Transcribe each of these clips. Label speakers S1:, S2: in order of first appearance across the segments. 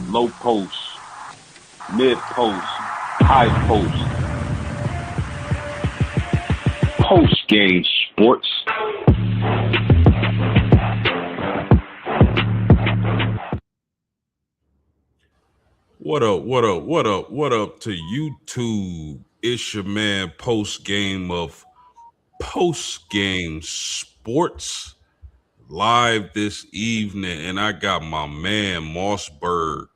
S1: low post, mid post, high post, post game sports.
S2: What up, what up, what up, what up to YouTube? It's your man Postgame of Postgame Sports live this evening, and I got my man Mossberg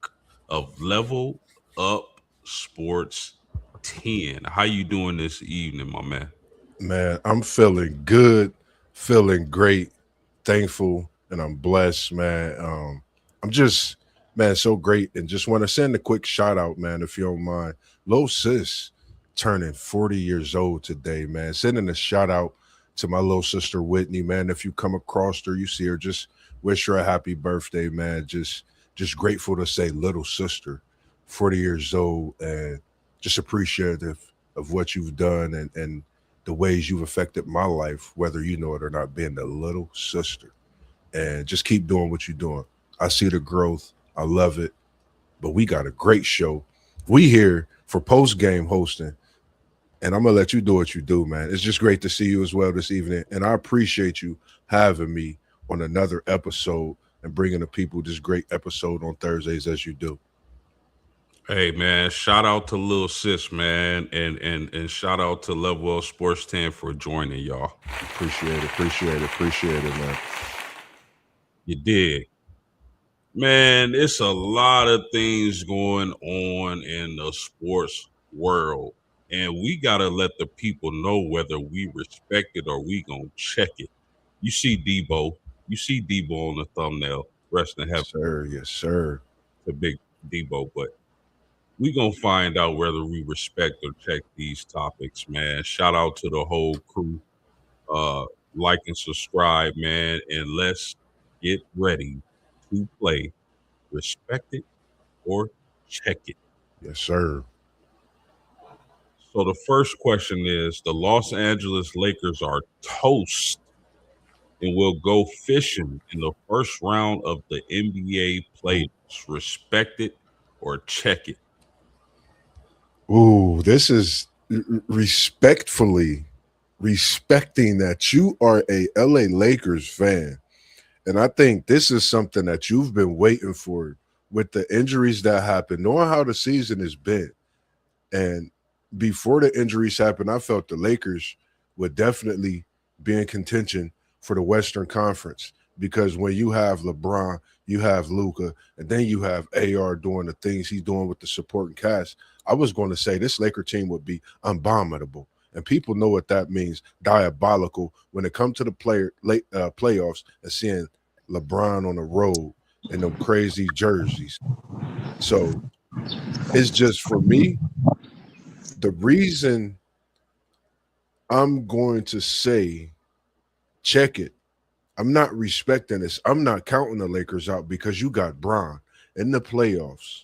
S2: of Level Up Sports 10. How you doing this evening, my man?
S3: Man, I'm feeling good, feeling great, thankful, and I'm blessed, man. I'm just, man, so great, and just want to send a quick shout out, man, if you don't mind. Lil sis turning 40 years old today, man. Sending a shout out to my little sister Whitney, man. If you come across her, you see her, just wish her a happy birthday, man. Just grateful to say little sister, 40 years old, and just appreciative of what you've done and the ways you've affected my life, whether you know it or not, being the little sister. And just keep doing what you're doing. I see the growth. I love it. But we got a great show. We here for post game hosting. And I'm gonna let you do what you do, man. It's just great to see you as well this evening. And I appreciate you having me on another episode and bringing the people this great episode on Thursdays as you do.
S2: Hey man, shout out to Lil Sis, man, and shout out to Level Up Sports 10 for joining y'all.
S3: Appreciate it, man.
S2: You did. Man, it's a lot of things going on in the sports world, and we gotta let the people know whether we respect it or we gonna check it. You see Debo on the thumbnail, rest in heaven.
S3: Yes, sir.
S2: The big Debo, but we gonna find out whether we respect or check these topics, man. Shout out to the whole crew. Like and subscribe, man, and let's get ready to play. Respect it or check it.
S3: Yes, sir.
S2: So the first question is: the Los Angeles Lakers are toast and will go fishing in the first round of the NBA playoffs. Respect it or check it.
S3: Ooh, this is respectfully respecting that you are a LA Lakers fan. And I think this is something that you've been waiting for with the injuries that happened, knowing how the season has been. And before the injuries happened, I felt the Lakers would definitely be in contention for the Western Conference because when you have LeBron, you have Luka, and then you have AR doing the things he's doing with the supporting cast, I was going to say this Laker team would be unbombable. And people know what that means, diabolical, when it comes to the playoffs and seeing LeBron on the road in them crazy jerseys. So it's just, for me, the reason I'm going to say check it, I'm not respecting this. I'm not counting the Lakers out because you got Bron in the playoffs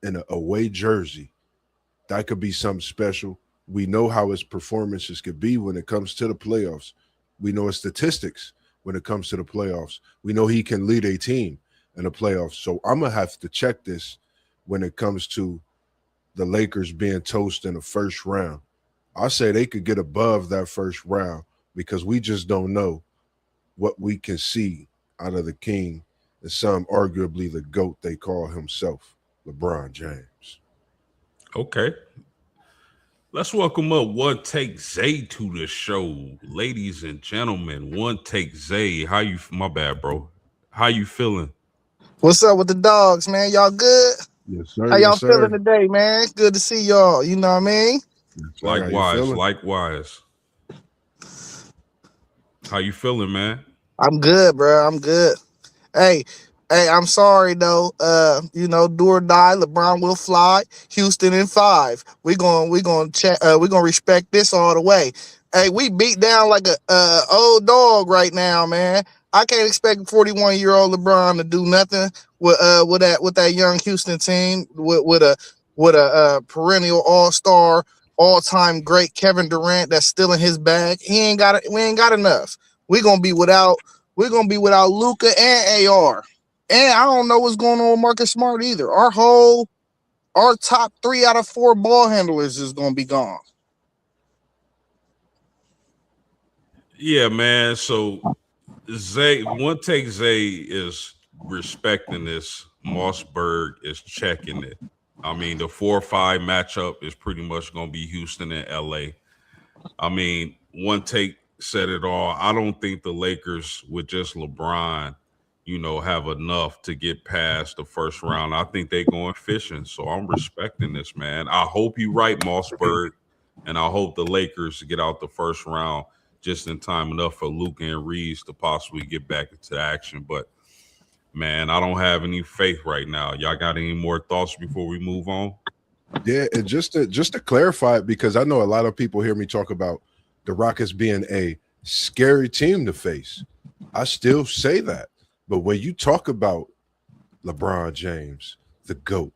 S3: in an away jersey. That could be something special. We know how his performances could be when it comes to the playoffs. We know his statistics when it comes to the playoffs. We know he can lead a team in the playoffs. So I'm going to have to check this when it comes to the Lakers being toast in the first round. I say they could get above that first round because we just don't know what we can see out of the king and some arguably the GOAT they call himself, LeBron James.
S2: Okay. Let's welcome up One Take Zay to the show. Ladies and gentlemen, One Take Zay. How you, my bad, bro. How you feeling?
S4: What's up with the dogs, man? Y'all good?
S3: Yes, sir.
S4: How y'all
S3: Yes,
S4: feeling
S3: sir.
S4: today, man? It's good to see y'all. You know what I mean?
S2: Likewise. How you feeling, man?
S4: I'm good, bro. I'm good. Hey, I'm sorry though. Do or die. LeBron will fly. Houston in 5. We gonna respect this all the way. Hey, we beat down like a old dog right now, man. I can't expect 41-year-old LeBron to do nothing with that young Houston team with a perennial all-star, all-time great Kevin Durant that's still in his bag. We ain't got enough. We're gonna be without Luka and AR. And I don't know what's going on with Marcus Smart either. Our top 3 out of 4 ball handlers is gonna be gone.
S2: Yeah, man. So Zay, one take Zay is respecting this. Mossberg is checking it. I mean, the 4-5 matchup is pretty much going to be Houston and LA. I mean, one take said it all. I don't think the Lakers with just LeBron, have enough to get past the first round. I think they going fishing. So I'm respecting this, man. I hope you right, Mossberg, and I hope the Lakers get out the first round just in time enough for Luka and Reeves to possibly get back into action. But man, I don't have any faith right now. Y'all got any more thoughts before we move on?
S3: Yeah, and just to clarify it, because I know a lot of people hear me talk about the Rockets being a scary team to face. I still say that. But when you talk about LeBron James, the GOAT,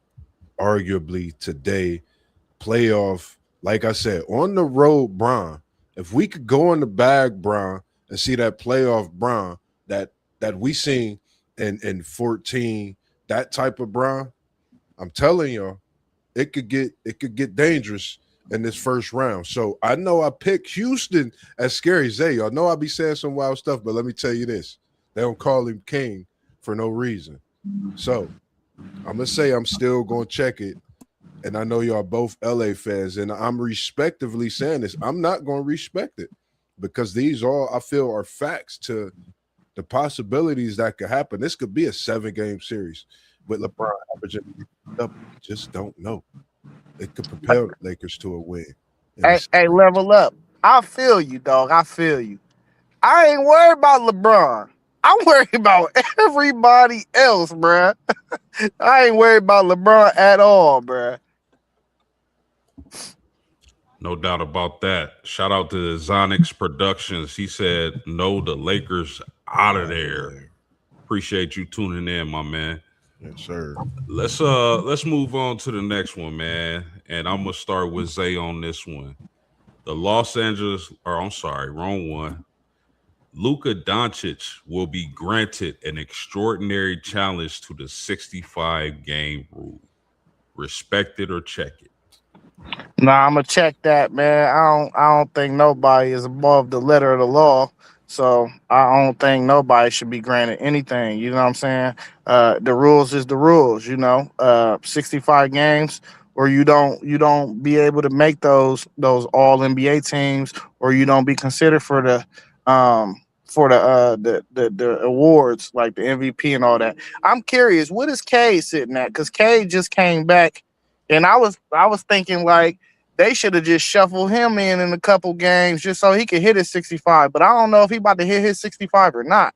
S3: arguably today, playoff, like I said, on the road, Bron, if we could go in the bag, Bron, and see that playoff Bron that we seen in 14, that type of Bron, I'm telling y'all, it could get dangerous in this first round. So I know I picked Houston as scary Zay. Y'all know I be saying some wild stuff, but let me tell you this. They don't call him king for no reason. So I'm gonna say I'm still gonna check it. And I know y'all both LA fans, and I'm respectively saying this. I'm not gonna respect it because these all I feel are facts to the possibilities that could happen. This could be a 7-game series with LeBron averaging up. Just don't know. It could propel the Lakers to a win.
S4: Hey, level up. I feel you, dog. I feel you. I ain't worried about LeBron. I'm worried about everybody else, bruh. I ain't worried about LeBron at all, bruh.
S2: No doubt about that. Shout out to Zonix Productions. He said, "No, the Lakers out of there." Appreciate you tuning in, my man.
S3: Yes, sir.
S2: Let's move on to the next one, man. And I'm gonna start with Zay on this one. The Los Angeles, or I'm sorry, wrong one. Luka Doncic will be granted an extraordinary challenge to the 65 game rule. Respect it or check it.
S4: Nah, I'm gonna check that, man. I don't think nobody is above the letter of the law. So I don't think nobody should be granted anything. You know what I'm saying? The rules is the rules, 65 games, or you don't be able to make those all NBA teams, or you don't be considered for the awards like the MVP and all that. I'm curious, what is Cade sitting at? Because Cade just came back, and I was thinking like they should have just shuffled him in a couple games just so he could hit his 65. But I don't know if he about to hit his 65 or not.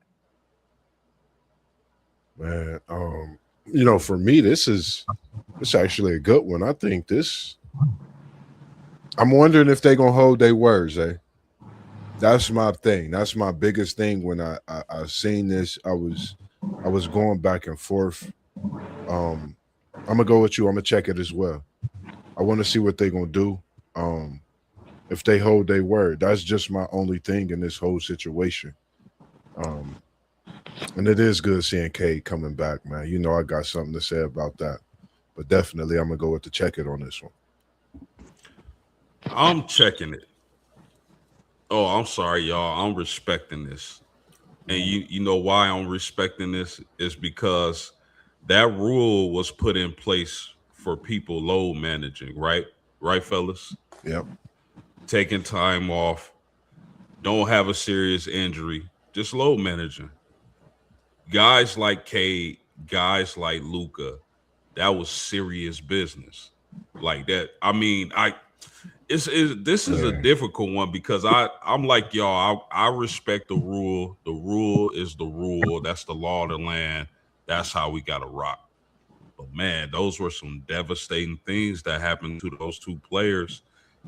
S3: Man, for me, it's actually a good one. I think I'm wondering if they're gonna hold their words, eh? That's my thing. That's my biggest thing. When I seen this, I was going back and forth. I'm gonna go with you. I'm gonna check it as well. I want to see what they're gonna do. If they hold their word, that's just my only thing in this whole situation. And it is good seeing Cade coming back, man. You know I got something to say about that. But definitely I'm gonna go with the check it on this one.
S2: I'm checking it. Oh, I'm sorry, y'all. I'm respecting this. And you know why I'm respecting this is because that rule was put in place for people load managing, right? Right, fellas?
S3: Yep.
S2: Taking time off, don't have a serious injury, just load managing. Guys like Cade, guys like Luca, that was serious business. Like that. I mean, this is a difficult one because I'm like y'all. I respect the rule. The rule is the rule. That's the law of the land. That's how we got to rock. But man, those were some devastating things that happened to those two players.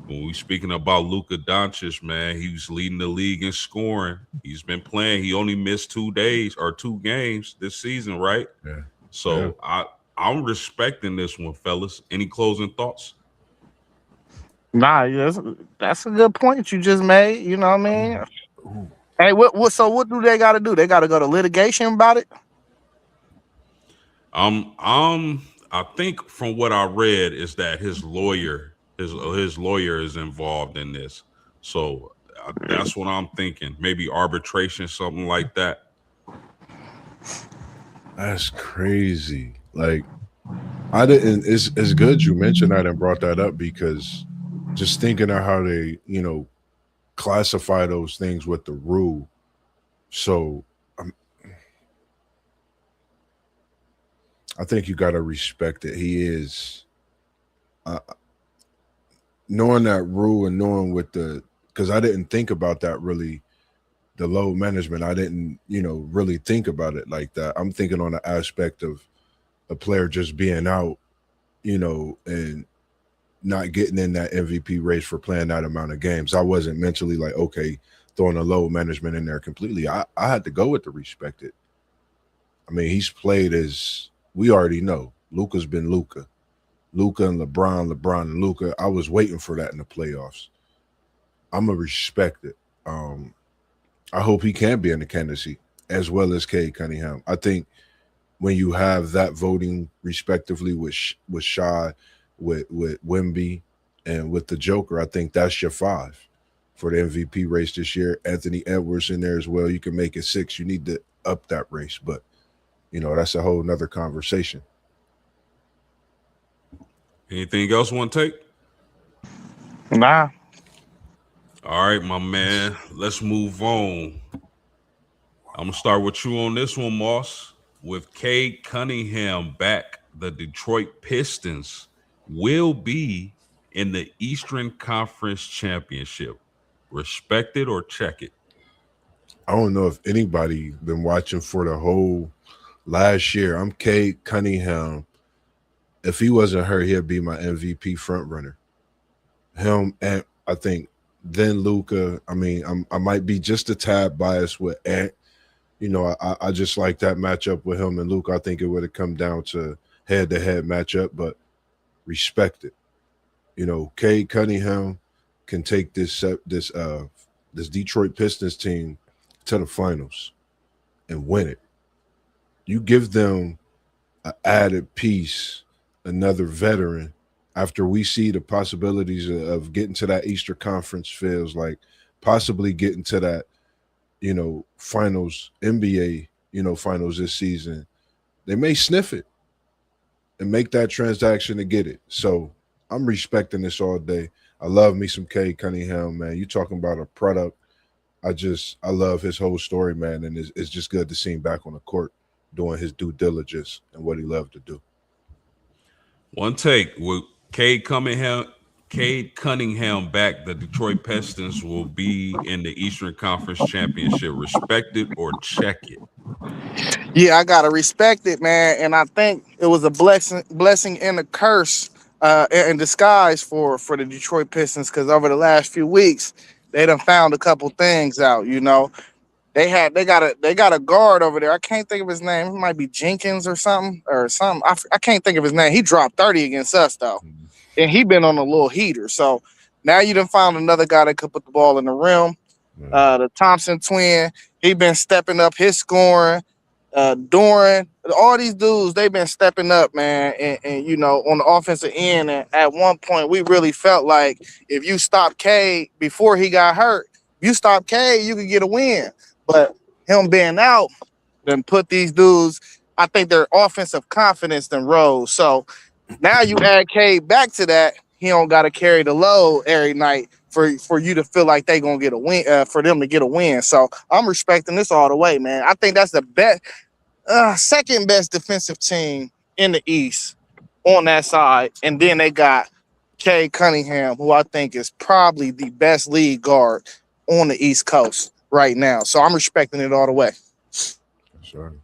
S2: When we speaking about Luka Doncic, man, he was leading the league in scoring. He's been playing. He only missed 2 days or 2 games this season, right?
S3: Yeah.
S2: So I'm respecting this one, fellas. Any closing thoughts?
S4: Nah, that's a good point you just made. You know what I mean?
S3: Ooh.
S4: Hey, so what do they got to do? They got to go to litigation about it?
S2: I think from what I read is that his lawyer is involved in this. So that's what I'm thinking. Maybe arbitration, something like that.
S3: That's crazy. Like I didn't. It's good you mentioned that and brought that up because just thinking of how they classify those things with the rule. So I think you got to respect it. He is uh, knowing that rule and knowing what the because I didn't think about that really. The load management, I didn't really think about it like that. I'm thinking on the aspect of a player just being out, and not getting in that MVP race for playing that amount of games. I wasn't mentally like, okay, throwing a load management in there completely. I had to go with the respect it. I mean, he's played as we already know. Luka's been Luka. Luka and LeBron and Luka. I was waiting for that in the playoffs. I'm going to respect it. I hope he can be in the candidacy as well as Cade Cunningham. I think when you have that voting respectively with Shy, with Wemby, and with the Joker, I think that's your 5 for the MVP race this year. Anthony Edwards in there as well. You can make it 6. You need to up that race, but that's a whole nother conversation.
S2: Anything else you want to take?
S4: Nah.
S2: All right, my man. Let's move on. I'm gonna start with you on this one, Moss. With Cade Cunningham back, the Detroit Pistons will be in the Eastern Conference Championship. Respect it or check it.
S3: I don't know if anybody been watching for the whole last year. I'm Cade Cunningham. If he wasn't hurt, he'd be my MVP front runner. Him and I think then Luka. I mean, I might be just a tad biased with Ant. I just like that matchup with him and Luka. I think it would have come down to head-to-head matchup, but respect it. Cade Cunningham can take this Detroit Pistons team to the finals and win it. You give them an added piece, another veteran, after we see the possibilities of getting to that Eastern Conference feels like possibly getting to that, finals, NBA, finals this season, they may sniff it and make that transaction to get it. So I'm respecting this all day. I love me some Cade Cunningham, man. You talking about a product. I love his whole story, man. And it's just good to see him back on the court doing his due diligence and what he loved to do.
S2: One take with Cade Cunningham back, the Detroit Pistons will be in the Eastern Conference Championship. Respect it or check it.
S4: Yeah, I gotta respect it, man. And I think it was a blessing and a curse in disguise for the Detroit Pistons, because over the last few weeks they done found a couple things out. They got a guard over there. I can't think of his name. It might be Jenkins or something. I can't think of his name. He dropped 30 against us though, and he been on a little heater. So now you done found another guy that could put the ball in the rim. The Thompson twin, he been stepping up his scoring. Doran, all these dudes, they've been stepping up, man. And on the offensive end, and at one point, we really felt like if you stop K before he got hurt, you stop K, you could get a win. But him being out, then put these dudes, I think their offensive confidence then rose. So now you add K back to that, he don't got to carry the load every night for you to feel like they gonna get a win, for them to get a win. So I'm respecting this all the way, man. I think that's the best. Second best defensive team in the East on that side. And then they got Cade Cunningham, who I think is probably the best lead guard on the East Coast right now. So I'm respecting it all the way.
S3: Sure.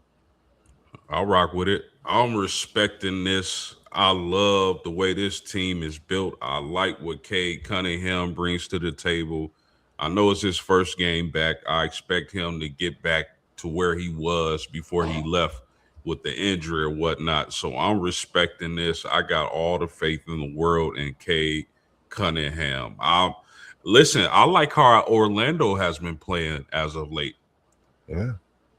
S2: I'll rock with it. I'm respecting this. I love the way this team is built. I like what Cade Cunningham brings to the table. I know it's his first game back. I expect him to get back to where he was before he left with the injury or whatnot. So I'm respecting this. I got all the faith in the world in Cade Cunningham. Listen, I like how Orlando has been playing as of late.
S3: Yeah.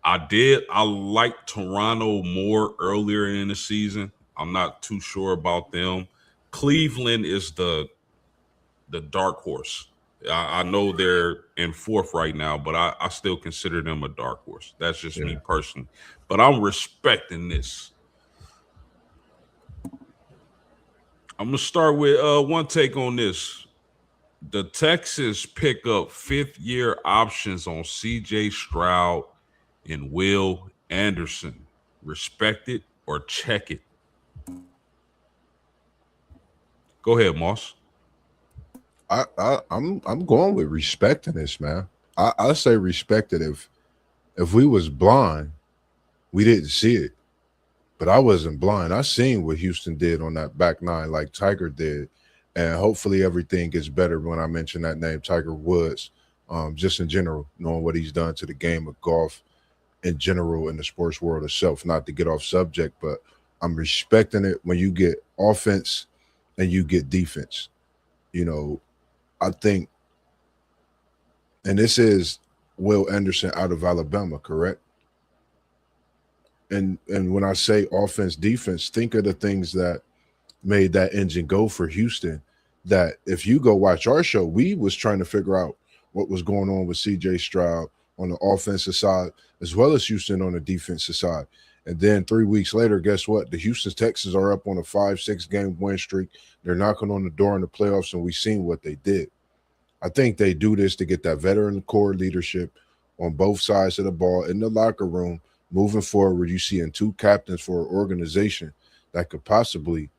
S2: I liked Toronto more earlier in the season. I'm not too sure about them. Cleveland is the dark horse. I know they're in fourth right now, but I still consider them a dark horse. That's just me
S3: Yeah.
S2: personally. But I'm respecting this. I'm gonna start with one take on this. The Texans pick up fifth-year options on C.J. Stroud and Will Anderson. Respect it or check it. Go ahead, Moss.
S3: I'm going with respecting this, man. I say respect it. If we was blind, we didn't see it. But I wasn't blind. I seen what Houston did on that back nine, like Tiger did, and hopefully everything gets better when I mention that name, Tiger Woods. Just in general, knowing what he's done to the game of golf in general in the sports world itself. Not to get off subject, but I'm respecting it when you get offense and you get defense. You know, I think, and this is Will Anderson out of Alabama, correct? And when I say offense, defense, think of the things that made that engine go for Houston. That if you go watch our show, we was trying to figure out what was going on with CJ Stroud on the offensive side, as well as Houston on the defensive side. And then 3 weeks later, guess what? The Houston Texans are up on a 5-6 game win streak. They're knocking on the door in the playoffs, and we've seen what they did. I think they do this to get that veteran core leadership on both sides of the ball in the locker room moving forward. You see in two captains for an organization that could possibly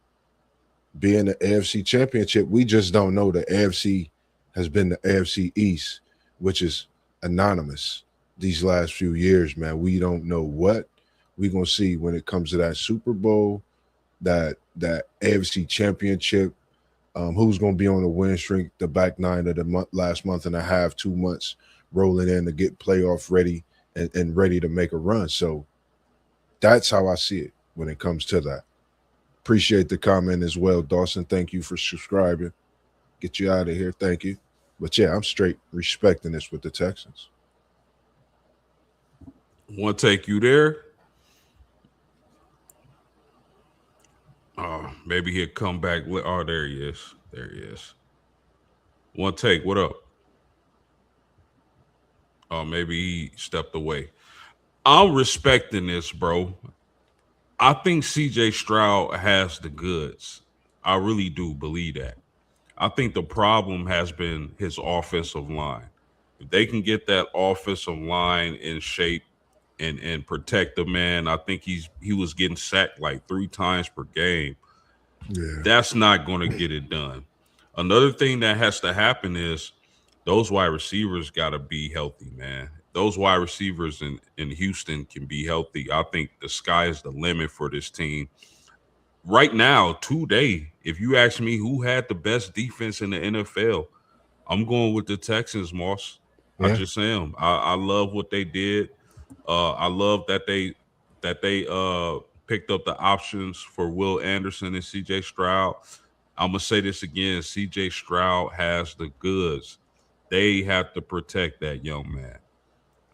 S3: be in the AFC Championship. We just don't know. The AFC has been the AFC East, which is anonymous these last few years, man. We don't know what we're going to see when it comes to that Super Bowl, that AFC Championship. Who's going to be on the win streak, the back nine of the last month and a half, 2 months rolling in to get playoff ready and ready to make a run. So that's how I see it when it comes to that. Appreciate the comment as well, Dawson. Thank you for subscribing. Get you out of here. Thank you. But yeah, I'm straight respecting this with the Texans.
S2: One take you there. Maybe he'll come back. Oh, there he is. There he is. One take. What up? Oh, maybe he stepped away. I'm respecting this, bro. I think CJ Stroud has the goods. I really do believe that. I think the problem has been his offensive line. If they can get that offensive line in shape and protect the man, I think he was getting sacked like 3 times per game.
S3: Yeah.
S2: That's not going to get it done. Another thing that has to happen is those wide receivers got to be healthy, man. Those wide receivers in Houston can be healthy. I think the sky is the limit for this team. Right now, today, if you ask me who had the best defense in the NFL, I'm going with the Texans, Moss. I
S3: Yeah.
S2: just am. I love what they did. I love that they picked up the options for Will Anderson and CJ Stroud. I'm gonna say this again. CJ Stroud has the goods. They have to protect that young man.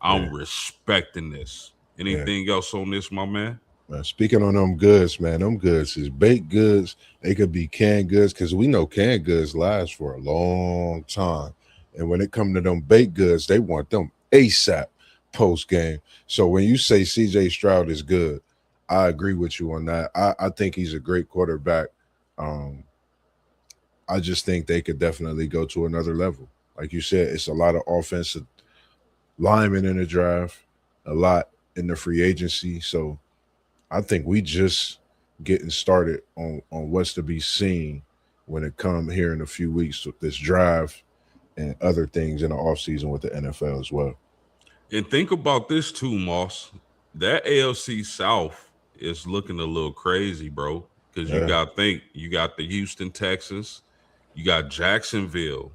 S2: I'm respecting this. Anything else on this, my man?
S3: Speaking on them goods, man, them goods is baked goods. They could be canned goods because we know canned goods last for a long time. And when it comes to them baked goods, they want them ASAP post game. So when you say CJ Stroud is good, I agree with you on that. I think he's a great quarterback. I just think they could definitely go to another level. Like you said, it's a lot of offensive linemen in the draft, a lot in the free agency. So I think we just getting started on what's to be seen when it come here in a few weeks with this draft and other things in the offseason with the NFL as well.
S2: And think about this too, Moss. That AFC South is looking a little crazy, bro. Because you got the Houston Texans, you got Jacksonville,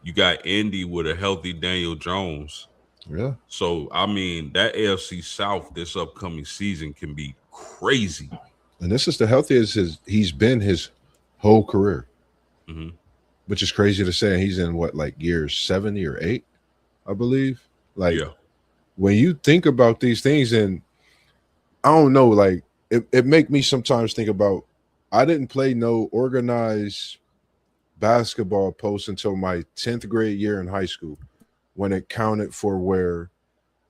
S2: you got Indy with a healthy Daniel Jones.
S3: Yeah.
S2: So I mean, that AFC South this upcoming season can be crazy.
S3: And this is the healthiest he's been his whole career, which is crazy to say. He's in what, like year 70 or 8, I believe. Like,
S2: yeah.
S3: when you think about these things, and I don't know, like it make me sometimes think about I didn't play no organized basketball post until my 10th grade year in high school when it counted for where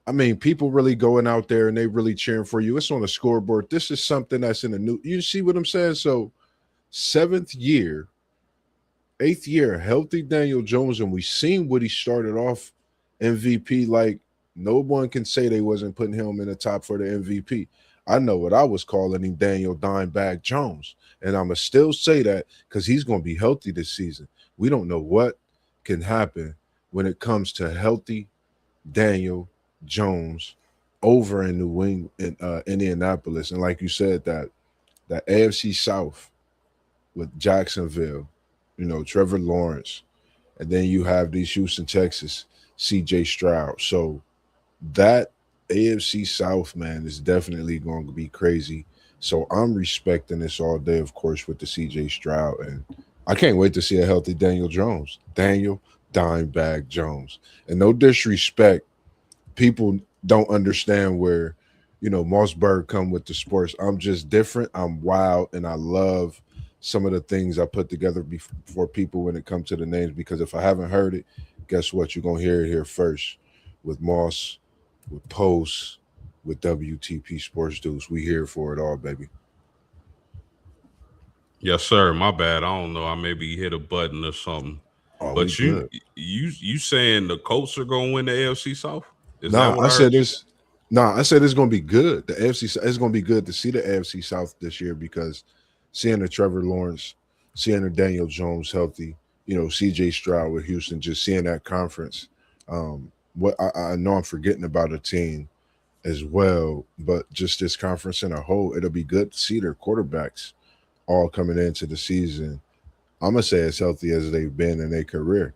S3: I mean people really going out there and they really cheering for you. It's on the scoreboard. This is something that's in the new. You see what I'm saying? So seventh year, eighth year, healthy Daniel Jones, and we seen what he started off MVP. Like no one can say they wasn't putting him in the top for the MVP. I know what I was calling him, Daniel Dimebag Jones, and I'ma still say that because he's gonna be healthy this season. We don't know what can happen when it comes to healthy Daniel Jones over in New England, in Indianapolis, and like you said, that AFC South with Jacksonville, Trevor Lawrence, and then you have these Houston, Texas, CJ Stroud. So that AFC South, man, is definitely going to be crazy. So I'm respecting this all day, of course, with the CJ Stroud. And I can't wait to see a healthy Daniel Jones. Daniel Dimebag Jones. And no disrespect, people don't understand where, Mossberg come with the sports. I'm just different. I'm wild, and I love some of the things I put together for people when it comes to the names. Because if I haven't heard it, guess what? You're gonna hear it here first with Moss, with Post, with WTP Sports Dudes. We here for it all, baby.
S2: Yes, sir. My bad. I don't know. I maybe hit a button or something.
S3: Oh, we
S2: But you
S3: good.
S2: you saying the Colts are gonna win the AFC South? Is that
S3: Nah,
S2: what
S3: I
S2: I heard
S3: said
S2: you say?
S3: this. Nah, I said it's gonna be good. The AFC, it's gonna be good to see the AFC South this year because seeing the Trevor Lawrence, seeing the Daniel Jones healthy, CJ Stroud with Houston, just seeing that conference. What I know I'm forgetting about a team as well, but just this conference in a whole, it'll be good to see their quarterbacks all coming into the season. I'm gonna say as healthy as they've been in their career.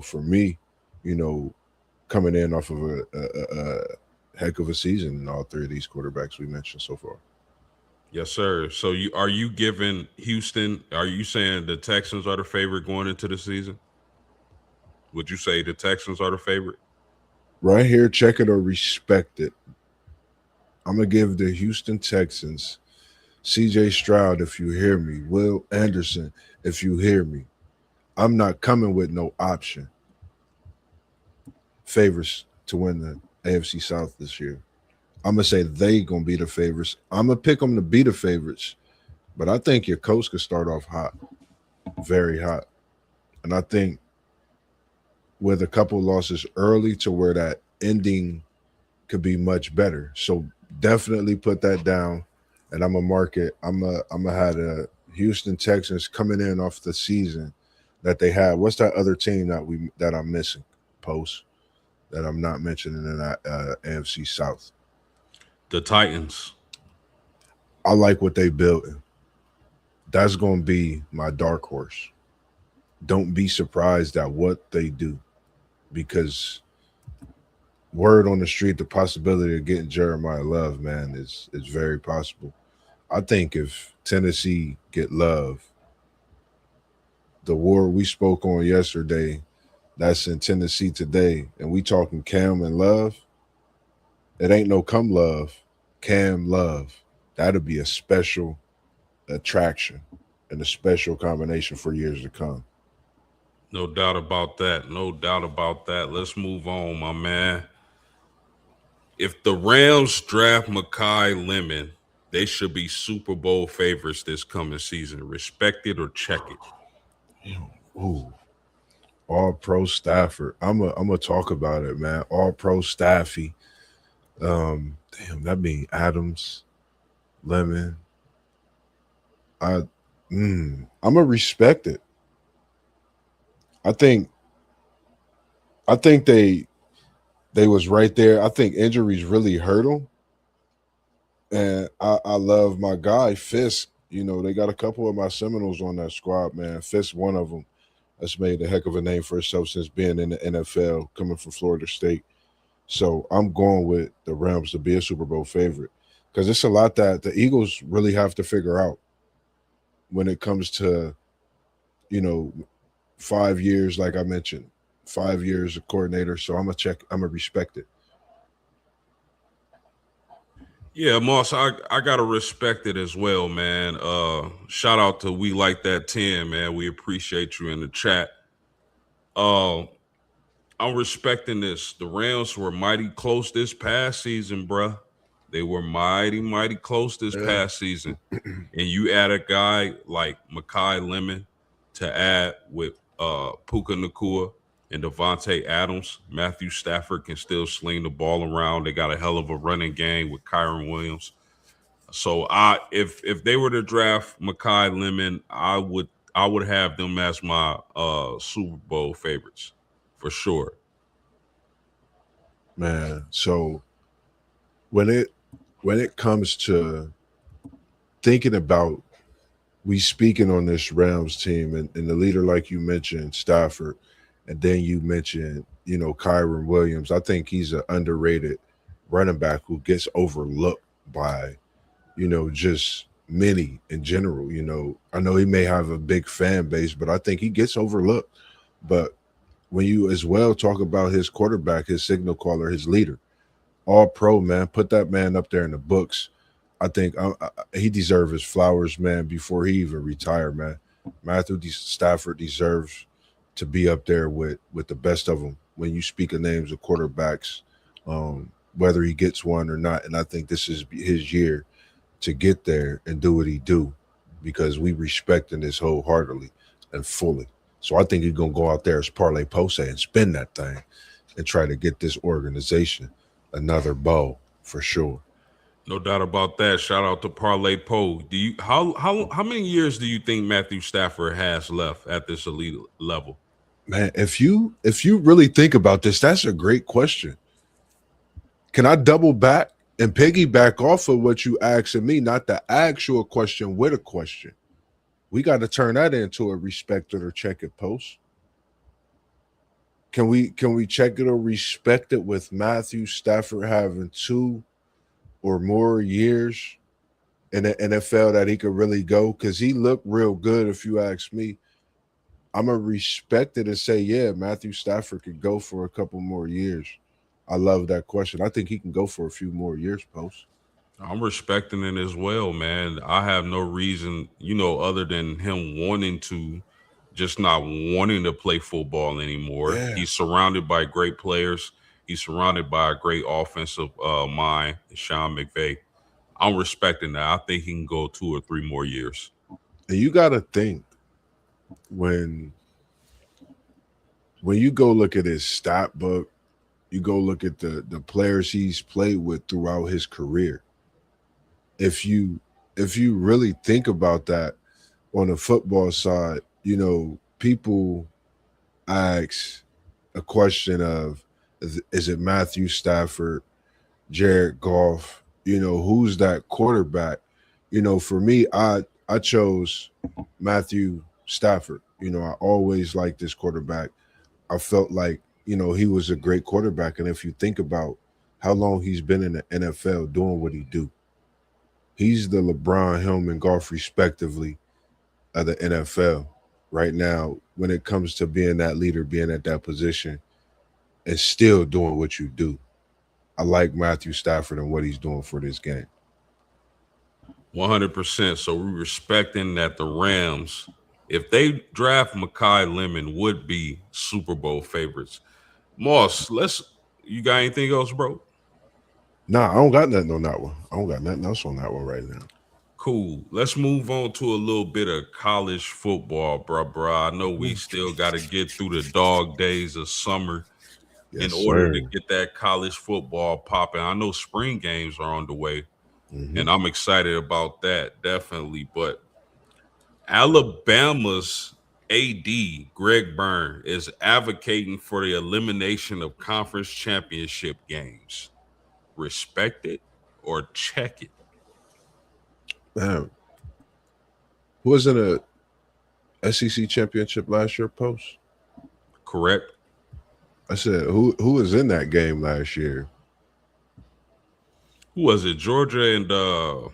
S3: For me, you know, coming in off of a heck of a season in all three of these quarterbacks we mentioned so far.
S2: Yes, sir. So you giving Houston? Are you saying the Texans are the favorite going into the season? Would you say the Texans are the favorite?
S3: Right here, check it or respect it. I'm gonna give the Houston Texans, CJ Stroud, if you hear me, Will Anderson, if you hear me. I'm not coming with no option. Favorites to win the AFC South this year. I'm gonna say they gonna be the favorites. I'm gonna pick them to be the favorites, but I think your coach could start off hot, very hot, and I think with a couple losses early to where that ending could be much better. So definitely put that down, and I'm gonna mark it. I'm gonna have the Houston Texans coming in off the season that they had. What's that other team that I'm missing? Post that I'm not mentioning in that AFC South.
S2: The Titans.
S3: I like what they built. That's gonna be my dark horse. Don't be surprised at what they do because word on the street, the possibility of getting Jeremiah Love, man, is very possible. I think if Tennessee get Love, the war we spoke on yesterday, that's in Tennessee today, and we talking Cam and Love, it ain't no come Love, Cam Love. That'll be a special attraction and a special combination for years to come.
S2: No doubt about that. No doubt about that. Let's move on, my man. If the Rams draft Makai Lemon, they should be Super Bowl favorites this coming season. Respect it or check it.
S3: Ooh, all pro Stafford. I'm a talk about it, man. All pro Staffy. Damn, that mean Adams, Lemon. I I'm gonna respect it. I think I think they was right there. I think injuries really hurt them. And I love my guy Fisk. They got a couple of my Seminoles on that squad, man. Fisk, one of them, has made a heck of a name for himself since being in the NFL, coming from Florida State. So I'm going with the Rams to be a Super Bowl favorite because it's a lot that the Eagles really have to figure out when it comes to, you know, 5 years, like I mentioned, 5 years of coordinator. So I'm gonna check. I'm gonna respect it.
S2: Yeah, Moss, I gotta respect it as well, man. Shout out to We Like That 10, man. We appreciate you in the chat. Uh, I'm respecting this. The Rams were mighty close this past season, bruh. They were mighty close this
S3: Yeah.
S2: past season. And you add a guy like Makai Lemon to add with Puka Nakua and Devontae Adams. Matthew Stafford can still sling the ball around. They got a hell of a running game with Kyron Williams. So if they were to draft Makai Lemon, I would have them as my Super Bowl favorites for sure.
S3: Man, so when it comes to thinking about we speaking on this Rams team and the leader, like you mentioned, Stafford, and then you mentioned, Kyron Williams. I think he's an underrated running back who gets overlooked by, just many in general. I know he may have a big fan base, but I think he gets overlooked. But when you as well talk about his quarterback, his signal caller, his leader, all pro, man, put that man up there in the books. I think he deserves his flowers, man, before he even retired, man. Stafford deserves to be up there with the best of them when you speak of names of quarterbacks, whether he gets one or not. And I think this is his year to get there and do what he do because we respect this wholeheartedly and fully. So I think he's going to go out there as Parlay Pose and spin that thing and try to get this organization another bowl for sure.
S2: No doubt about that. Shout out to Parlay Poe. Do you how many years do you think Matthew Stafford has left at this elite level?
S3: Man, if you really think about this, that's a great question. Can I double back and piggyback off of what you asking me, not the actual question with a question? We got to turn that into a respect it or check it post. Can we check it or respect it with Matthew Stafford having 2 or more years in the NFL that he could really go? Because he looked real good, if you ask me. I'm going to respect it and say, yeah, Matthew Stafford could go for a couple more years. I love that question. I think he can go for a few more years, Post.
S2: I'm respecting it as well, man. I have no reason, other than him wanting to, just not wanting to play football anymore.
S3: Yeah.
S2: He's surrounded by great players. He's surrounded by a great offensive mind, Sean McVay. I'm respecting that. I think he can go 2 or 3 more years.
S3: And you got to think when you go look at his stat book, you go look at the players he's played with throughout his career. If you really think about that on the football side, people ask a question of, is it Matthew Stafford, Jared Goff, who's that quarterback? For me, I chose Matthew Stafford. I always liked this quarterback. I felt like, he was a great quarterback. And if you think about how long he's been in the NFL doing what he do, he's the LeBron, him, and Goff, respectively, of the NFL right now when it comes to being that leader, being at that position, and still doing what you do. I like Matthew Stafford and what he's doing for this game.
S2: 100%. So we're respecting that the Rams, if they draft Makai Lemon, would be Super Bowl favorites. Moss, you got anything else, bro?
S3: Nah, I don't got nothing on that one. I don't got nothing else on that one right now.
S2: Cool. Let's move on to a little bit of college football, bruh. I know we still got to get through the dog days of summer in order to get that college football popping. I know spring games are on the way, and I'm excited about that, definitely. But Alabama's AD, Greg Byrne, is advocating for the elimination of conference championship games. Respect it or check it.
S3: Man, who was in a SEC championship last year, Post?
S2: Correct.
S3: I said, who was in that game last year?
S2: Who was it? Georgia and no.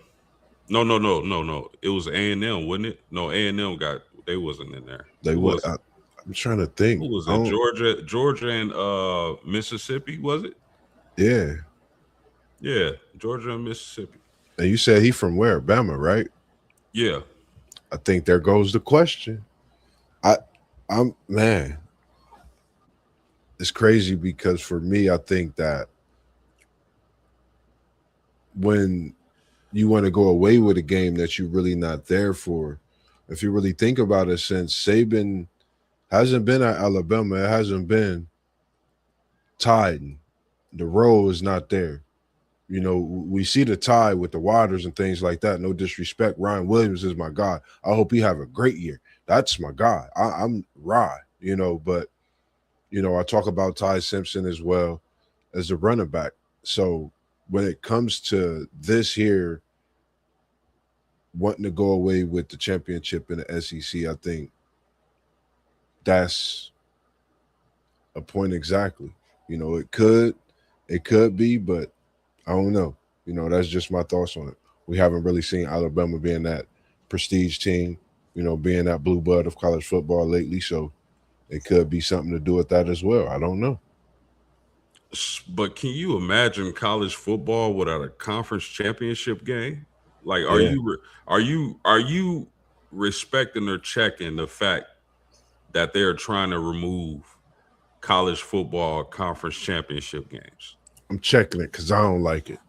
S2: It was A&M, wasn't it? No, A&M they wasn't in there.
S3: I'm trying to think.
S2: Who was it? Georgia and Mississippi, was it?
S3: Yeah.
S2: Yeah, Georgia and Mississippi.
S3: And you said he from where? Bama, right?
S2: Yeah.
S3: I think there goes the question. I I'm man, it's crazy because for me, I think that when you want to go away with a game that you're really not there for, if you really think about it, since Saban hasn't been at Alabama, it hasn't been tied. The role is not there. You know, we see the tie with the Waters and things like that. No disrespect. Ryan Williams is my guy. I hope he have a great year. That's my guy. I'm Rye, but I talk about Ty Simpson as well as the running back. So when it comes to this here, wanting to go away with the championship in the SEC, I think that's a point exactly. It could be, but I don't know. That's just my thoughts on it. We haven't really seen Alabama being that prestige team, being that blue blood of college football lately. So it could be something to do with that as well. I don't know.
S2: But can you imagine college football without a conference championship game? Like,
S3: Yeah.
S2: are you respecting or checking the fact that they're trying to remove college football conference championship games?
S3: I'm checking it because I don't like it.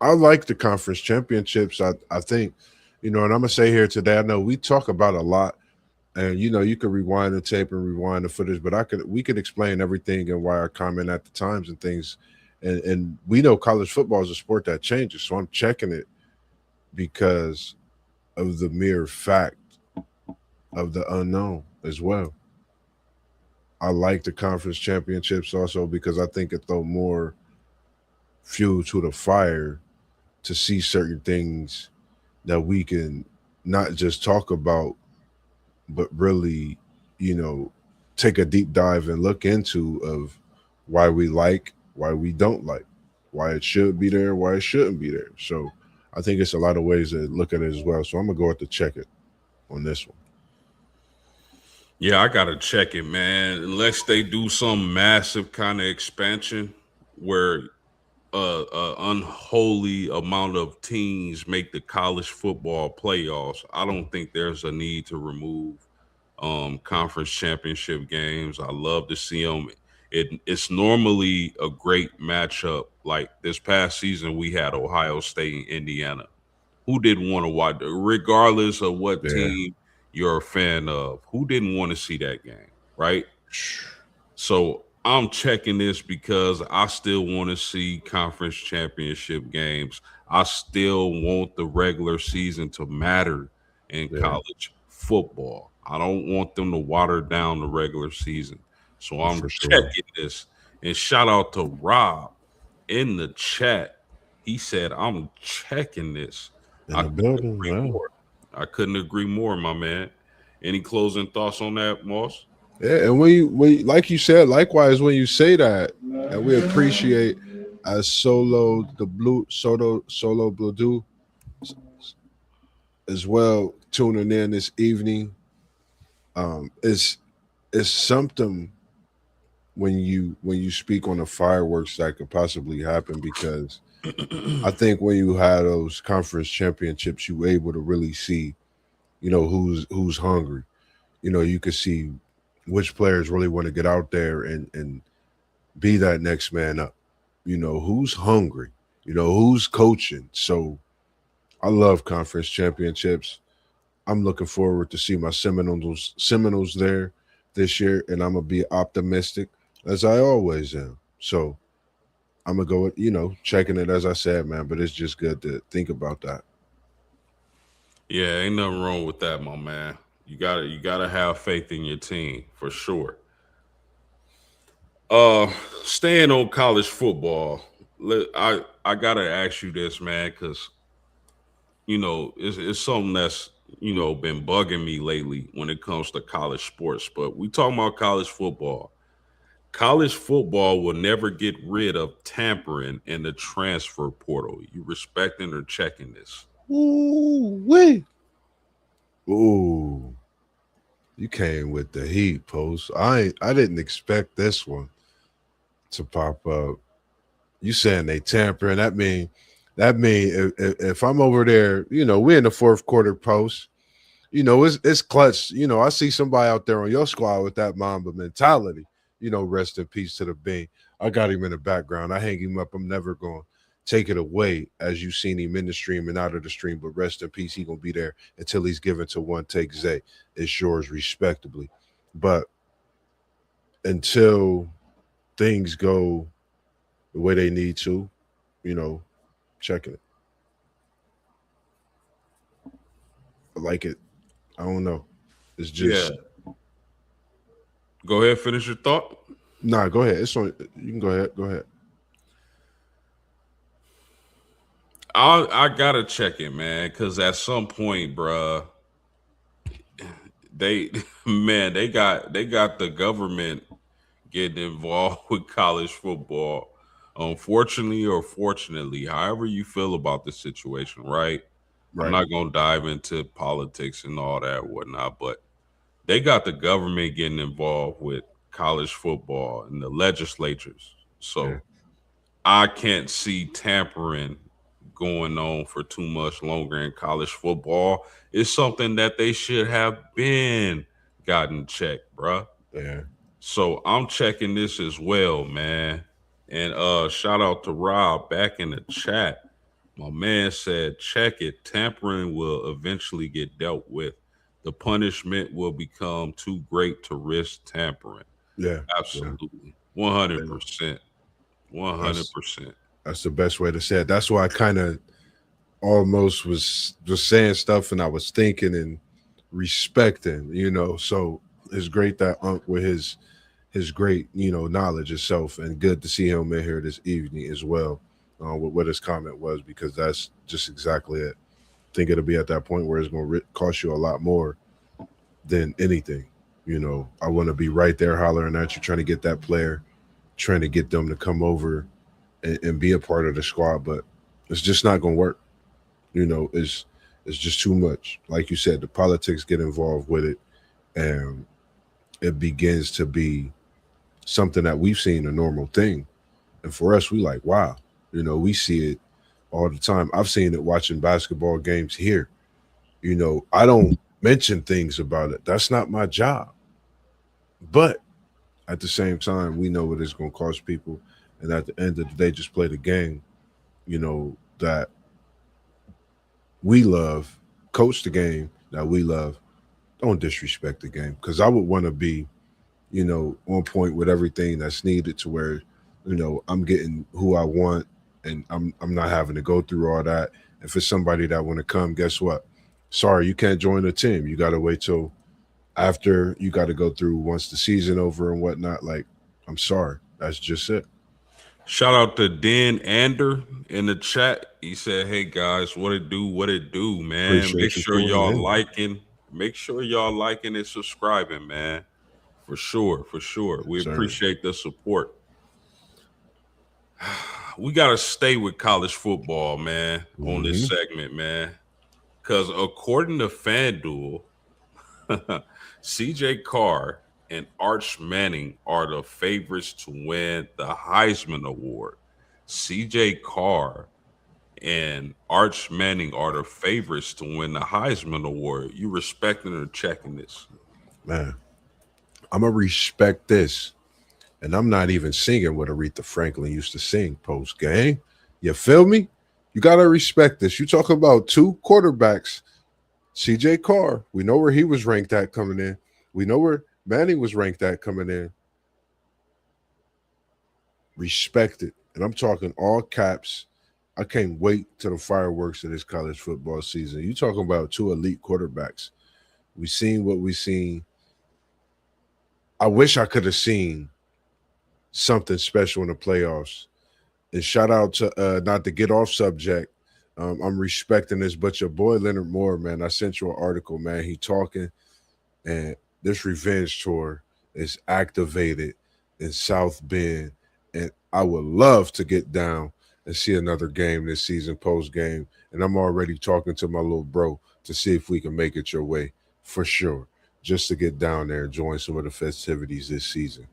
S3: I like the conference championships. I think, and I'm gonna say here today, I know we talk about a lot, and you could rewind the tape and rewind the footage, but we could explain everything and why I comment at the times and things. And we know college football is a sport that changes. So I'm checking it because of the mere fact of the unknown as well. I like the conference championships also because I think it throw more fuel to the fire to see certain things that we can not just talk about, but really, you know, take a deep dive and look into of why we like, why we don't like, why it should be there, why it shouldn't be there. So I think it's a lot of ways to look at it as well. So I'm gonna go with the check it on this one.
S2: Yeah, I gotta check it, man. Unless they do some massive kind of expansion where a unholy amount of teams make the college football playoffs, I don't think there's a need to remove conference championship games. I love to see them. It's normally a great matchup. Like this past season, we had Ohio State and Indiana. Who didn't want to watch, regardless of what
S3: Yeah.
S2: team you're a fan of? Who didn't want to see that game, right? So I'm checking this because I still want to see conference championship games. I still want the regular season to matter in
S3: Yeah,
S2: college football. I don't want them to water down the regular season. So I'm
S3: for sure.
S2: checking this. And shout out to Rob in the chat. He said, I'm checking this.
S3: In
S2: I
S3: the
S2: couldn't
S3: building,
S2: agree
S3: wow.
S2: more. I couldn't agree more, my man. Any closing thoughts on that, Moss?
S3: Yeah, and we like you said, likewise when you say that, and we appreciate as solo blue do as well tuning in this evening. It's something when you speak on the fireworks that could possibly happen because I think when you had those conference championships, you were able to really see, who's hungry. You could see which players really want to get out there and be that next man up. Who's hungry, who's coaching. So I love conference championships. I'm looking forward to see my Seminoles there this year, and I'm gonna be optimistic as I always am. So I'm gonna go with checking it as I said, man. But it's just good to think about that.
S2: Yeah, ain't nothing wrong with that, my man. You gotta have faith in your team for sure. Uh Staying on college football, I gotta ask you this, man, because it's something that's been bugging me lately when it comes to college sports. But we talking about college football. College football will never get rid of tampering in the transfer portal. You respecting or checking this?
S3: Ooh, wait. Ooh, you came with the heat, post. I didn't expect this one to pop up. You saying they tampering? That mean That mean if I'm over there, we're in the fourth quarter post. It's clutch. I see somebody out there on your squad with that Mamba mentality. Rest in peace to the Bean. I got him in the background. I hang him up. I'm never going to take it away as you seen him in the stream and out of the stream. But rest in peace. He going to be there until he's given to one take Zay. It's yours respectably. But until things go the way they need to, checking it. I like it. I don't know. It's just
S2: Go ahead, finish your thought.
S3: Nah, go ahead. It's on. You can go ahead. Go ahead.
S2: I gotta check it, man, because at some point, bruh, they got the government getting involved with college football. Unfortunately or fortunately, however you feel about the situation, right? I'm not gonna dive into politics and all that whatnot, but they got the government getting involved with college football and the legislatures. So I can't see tampering going on for too much longer in college football. It's something that they should have been gotten checked, bruh.
S3: Yeah.
S2: So I'm checking this as well, man. And shout out to Rob back in the chat. My man said, check it. Tampering will eventually get dealt with. The punishment will become too great to risk tampering.
S3: Yeah.
S2: Absolutely. 100%. 100%.
S3: That's the best way to say it. That's why I kind of almost was saying stuff and I was thinking and respecting, So it's great that Unc with his great, knowledge itself, and good to see him in here this evening as well. With what his comment was, because that's just exactly it. I think it'll be at that point where it's going to cost you a lot more than anything. I want to be right there hollering at you, trying to get that player, trying to get them to come over and be a part of the squad, but it's just not going to work. It's just too much. Like you said, the politics get involved with it, and it begins to be something that we've seen a normal thing. And for us, we like, wow, we see it all the time. I've seen it watching basketball games here. I don't mention things about it. That's not my job. But at the same time, we know what it's going to cost people. And at the end of the day, just play the game, that we love, coach the game that we love. Don't disrespect the game, because I would want to be, on point with everything that's needed to where, I'm getting who I want and I'm not having to go through all that. If it's somebody that want to come, guess what? Sorry, you can't join the team. You got to wait till after you got to go through once the season over and whatnot. Like, I'm sorry. That's just it.
S2: Shout out to Dan Ander in the chat. He said, hey guys, what it do, man. Make sure y'all liking and subscribing, man. For sure. We appreciate the support. We got to stay with college football, man, on this segment, man. Because according to FanDuel, CJ Carr and Arch Manning are the favorites to win the Heisman Award. CJ Carr and Arch Manning are the favorites to win the Heisman Award. You respecting or checking this?
S3: Man, I'm going to respect this. And I'm not even singing what Aretha Franklin used to sing post game. You feel me? You got to respect this. You talk about two quarterbacks. CJ Carr, we know where he was ranked at coming in. We know where Manning was ranked at coming in. Respect it. And I'm talking all caps. I can't wait till the fireworks of this college football season. You talking about two elite quarterbacks. We seen what we seen. I wish I could have seen something special in the playoffs. And shout out to not to get off subject. I'm respecting this, but your boy Leonard Moore, man, I sent you an article, man. He talking, and this revenge tour is activated in South Bend, and I would love to get down and see another game this season, post game. And I'm already talking to my little bro to see if we can make it your way for sure, just to get down there and join some of the festivities this season.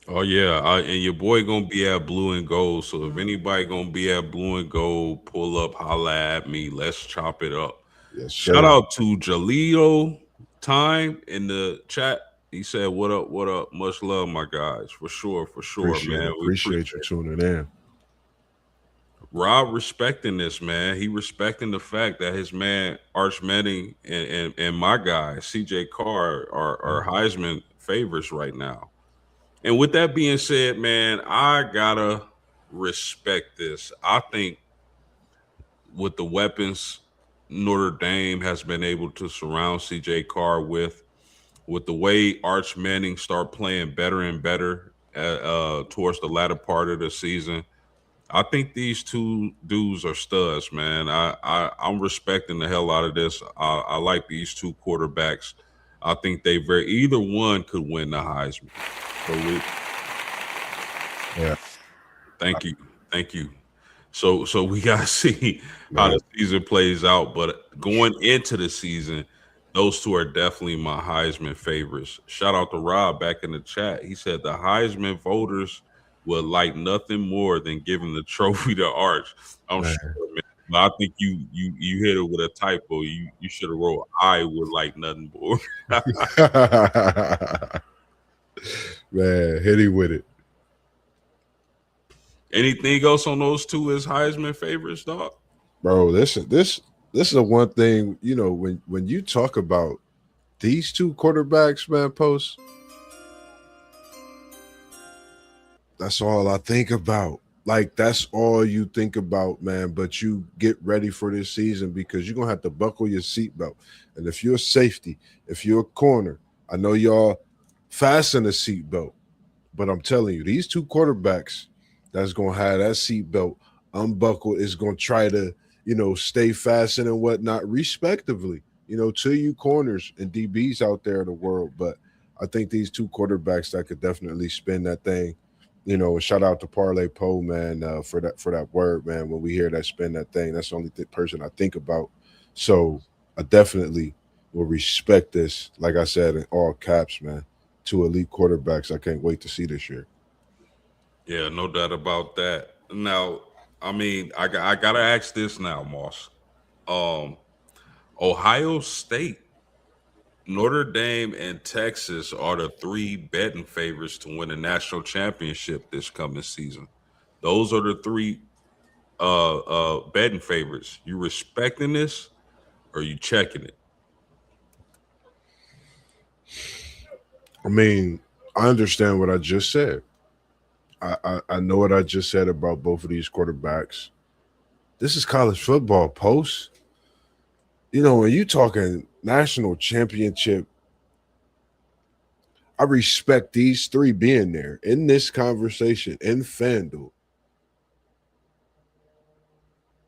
S2: Oh yeah, and your boy gonna be at Blue and Gold. So if anybody gonna be at Blue and Gold, pull up, holla at me. Let's chop it up.
S3: Yes,
S2: Shout
S3: sir.
S2: out to Jaleo Time in the chat. He said, "What up? What up? Much love, my guys. For sure, man. We
S3: Appreciate you
S2: appreciate it."
S3: tuning in.
S2: Rob respecting this, man. He respecting the fact that his man Arch Manning and my guy CJ Carr are Heisman favorites right now. And with that being said, man, I gotta respect this. I think with the weapons Notre Dame has been able to surround CJ Carr with the way Arch Manning start playing better and better towards the latter part of the season, I think these two dudes are studs, man. I'm respecting the hell out of this. I like these two quarterbacks. I think either one could win the Heisman. So
S3: Yeah,
S2: thank you, thank you. So we gotta see how
S3: man.
S2: the season plays out. But going into the season, those two are definitely my Heisman favorites. Shout out to Rob back in the chat. He said the Heisman voters would like nothing more than giving the trophy to Arch. I'm
S3: Man.
S2: sure, man. But I think you hit it with a typo. You should have wrote I would like nothing more.
S3: Man, hit him with it.
S2: Anything else on those two as Heisman favorites, dog?
S3: Bro, this is the one thing, when you talk about these two quarterbacks, man, Post, that's all I think about. Like, that's all you think about, man. But you get ready for this season because you're gonna have to buckle your seatbelt. And if you're a safety, if you're a corner, I know y'all fasten a seatbelt, but I'm telling you, these two quarterbacks that's gonna have that seatbelt unbuckled is gonna try to, stay fastened and whatnot, respectively, to you corners and DBs out there in the world. But I think these two quarterbacks that could definitely spin that thing. Shout out to Parlay Poe, man, for that word, man. When we hear that spin that thing, that's the only person I think about. So I definitely will respect this, like I said, in all caps, man. Two elite quarterbacks I can't wait to see this year.
S2: Yeah, no doubt about that. Now, I mean, I gotta ask this now, Moss. Um, Ohio State, Notre Dame, and Texas are the three betting favorites to win a national championship this coming season. Those are the three betting favorites. You respecting this or you checking it?
S3: I mean, I understand what I just said. I know what I just said about both of these quarterbacks. This is college football, Post. When you talking national championship, I respect these three being there in this conversation in FanDuel.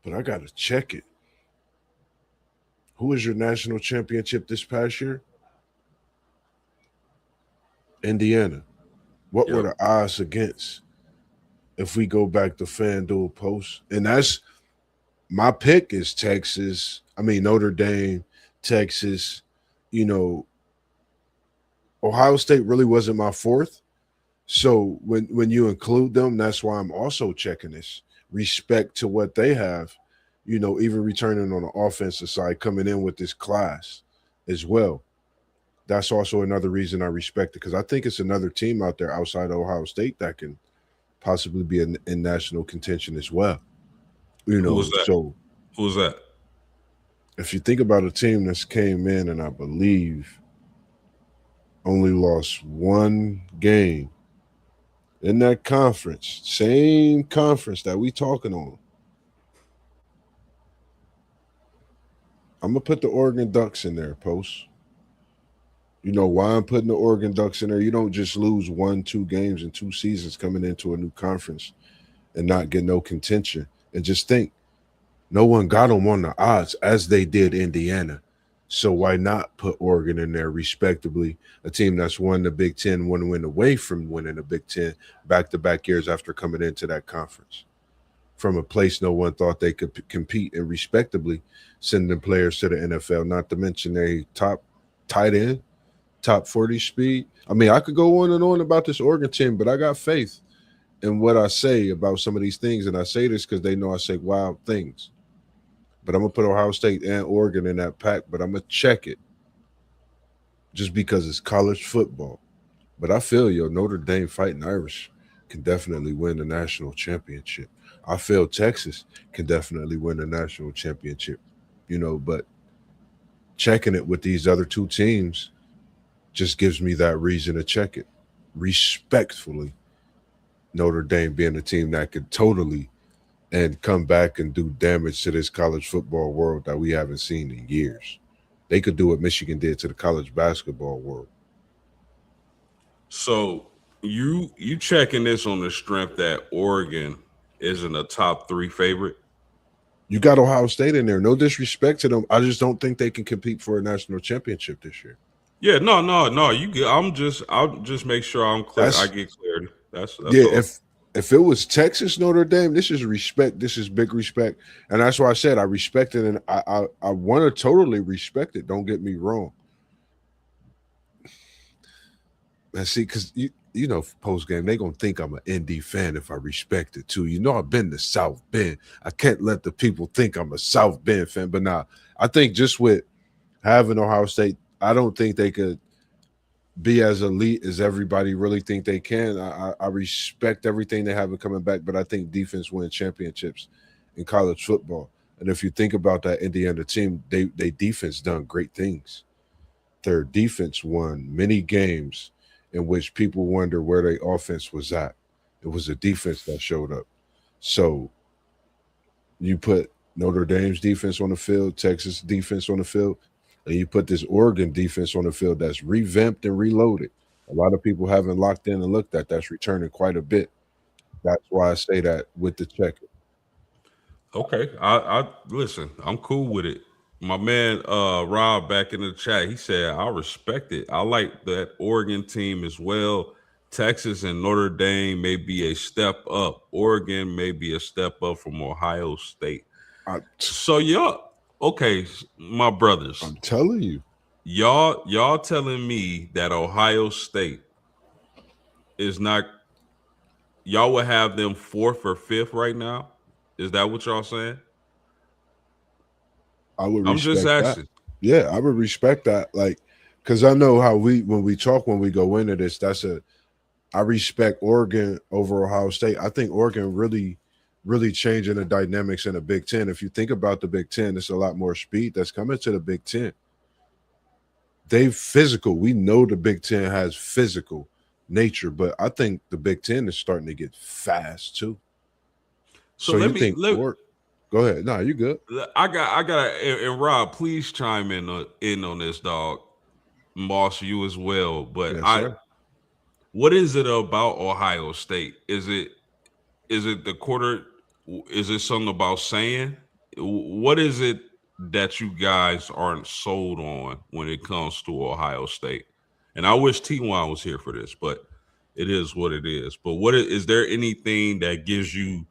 S3: But I got to check it. Who is your national championship this past year? Indiana. What were the odds against if we go back to FanDuel Post? And that's my pick is Texas. I mean, Notre Dame, Texas. Ohio State really wasn't my fourth. So when you include them, that's why I'm also checking this. Respect to what they have, even returning on the offensive side, coming in with this class as well. That's also another reason I respect it because I think it's another team out there outside of Ohio State that can possibly be in national contention as well.
S2: Who's that?
S3: So
S2: Who's that?
S3: if you think about a team that's came in and I believe only lost one game in that conference, same conference that we talking on, I'm gonna put the Oregon Ducks in there, Post. You know why I'm putting the Oregon Ducks in there? You don't just lose 1-2 games in 2 seasons coming into a new conference and not get no contention. And just think, no one got them on the odds as they did Indiana. So why not put Oregon in there respectably? A team that's won the Big Ten, one win away from winning the Big Ten back-to-back years after coming into that conference. From a place no one thought they could compete and respectably sending players to the NFL, not to mention a top top 40 speed. I mean, I could go on and on about this Oregon team, but I got faith in what I say about some of these things. And I say this because they know I say wild things. But I'm going to put Ohio State and Oregon in that pack, but I'm going to check it just because it's college football. But I feel Notre Dame Fighting Irish can definitely win the national championship. I feel Texas can definitely win the national championship, but checking it with these other two teams just gives me that reason to check it. Respectfully, Notre Dame being a team that could totally and come back and do damage to this college football world that we haven't seen in years. They could do what Michigan did to the college basketball world.
S2: So you checking this on the strength that Oregon isn't a top 3 favorite?
S3: You got Ohio State in there. No disrespect to them. I just don't think they can compete for a national championship this year.
S2: Yeah, no. You get. I'll just make sure I'm clear. I get clarity. That's
S3: yeah.
S2: all.
S3: If it was Texas Notre Dame, this is respect. This is big respect, and that's why I said I respect it, and I want to totally respect it. Don't get me wrong. And see, because post game, they're gonna think I'm an ND fan if I respect it too. I've been to South Bend. I can't let the people think I'm a South Bend fan. But now I think just with having Ohio State, I don't think they could be as elite as everybody really think they can. I respect everything they have coming back, but I think defense wins championships in college football. And if you think about that Indiana team, they defense done great things. Their defense won many games in which people wonder where their offense was at. It was a defense that showed up. So you put Notre Dame's defense on the field, Texas defense on the field, and you put this Oregon defense on the field that's revamped and reloaded. A lot of people haven't locked in and looked at that's returning quite a bit. That's why I say that with the check.
S2: Okay, I listen. I'm cool with it. My man Rob back in the chat, he said I respect it. I like that Oregon team as well. Texas and Notre Dame may be a step up. Oregon may be a step up from Ohio State. So y'all, okay, my brothers.
S3: I'm telling you.
S2: Y'all telling me that Ohio State is not, y'all would have them 4th or 5th right now? Is that what y'all saying?
S3: I'm just asking. That. Yeah, I would respect that. Like, because I know how when we go into this, I respect Oregon over Ohio State. I think Oregon really, really changing the dynamics in the Big Ten. If you think about the Big Ten, there's a lot more speed that's coming to the Big Ten. They physical. We know the Big Ten has physical nature, but I think the Big Ten is starting to get fast too. So you think go ahead. No, you good.
S2: I got and Rob, please chime in on this, dog. Moss, you as well. But yes, what is it about Ohio State? Is it the quarter? Is it something about saying? What is it that you guys aren't sold on when it comes to Ohio State? And I wish T1 was here for this, but it is what it is. But is there anything that gives you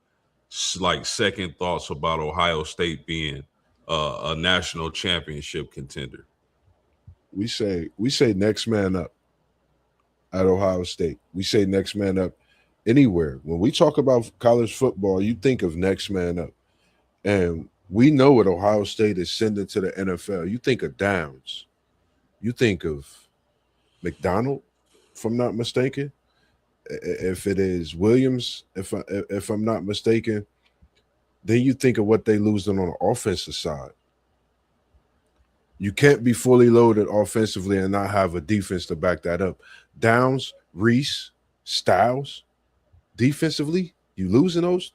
S2: like second thoughts about Ohio State being a national championship contender?
S3: We say next man up at Ohio State. We say next man up anywhere. When we talk about college football, you think of next man up. And we know what Ohio State is sending to the NFL. You think of Downs. You think of McDonald, if I'm not mistaken. If it is Williams, if I'm not mistaken, then you think of what they losing on the offensive side. You can't be fully loaded offensively and not have a defense to back that up. Downs, Reese, Styles, defensively, you losing those.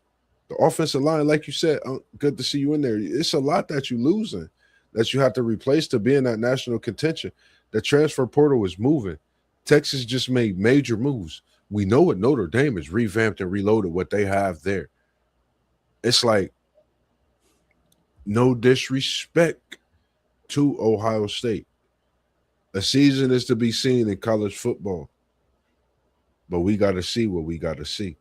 S3: The offensive line, like you said, good to see you in there. It's a lot that you losing that you have to replace to be in that national contention. The transfer portal is moving. Texas just made major moves. We know what Notre Dame is revamped and reloaded what they have there. It's like no disrespect to Ohio State. A season is to be seen in college football, but we got to see what we got to see.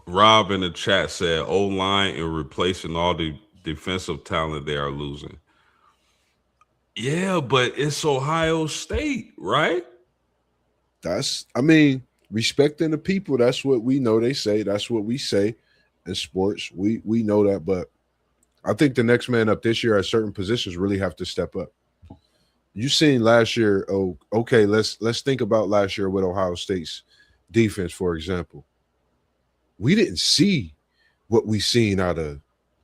S2: Rob in the chat said O-line and replacing all the defensive talent they are losing. Yeah, but it's Ohio State, right?
S3: Respecting the people, that's what we know they say. That's what we say in sports. We know that, but I think the next man up this year at certain positions really have to step up. You seen last year, oh, okay, let's think about last year with Ohio State's defense, for example. We didn't see what we seen out of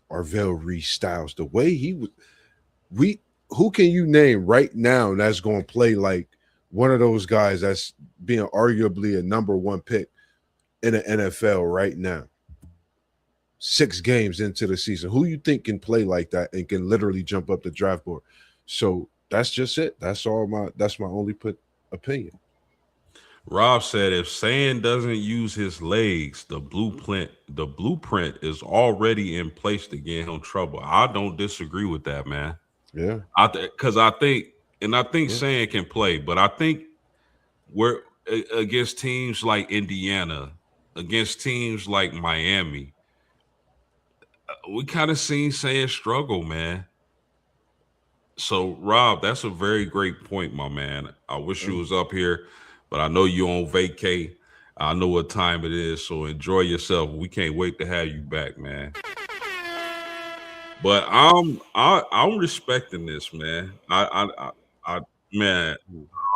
S3: Arvell Reese Styles. The way he was, we who can you name right now that's going to play like one of those guys that's being arguably a number one pick in the NFL right now? 6 games into the season, who you think can play like that and can literally jump up the draft board? So that's just it. That's my only opinion.
S2: Rob said if Sand doesn't use his legs, the blueprint is already in place to get him trouble. I don't disagree with that, man.
S3: Yeah.
S2: Because I think Sand can play, but I think we're against teams like Indiana, against teams like Miami, we kind of seen Sand struggle, man. So, Rob, that's a very great point, my man. I wish you was up here, but I know you on vacay. I know what time it is, so enjoy yourself. We can't wait to have you back, man. But I'm respecting this, man. I man,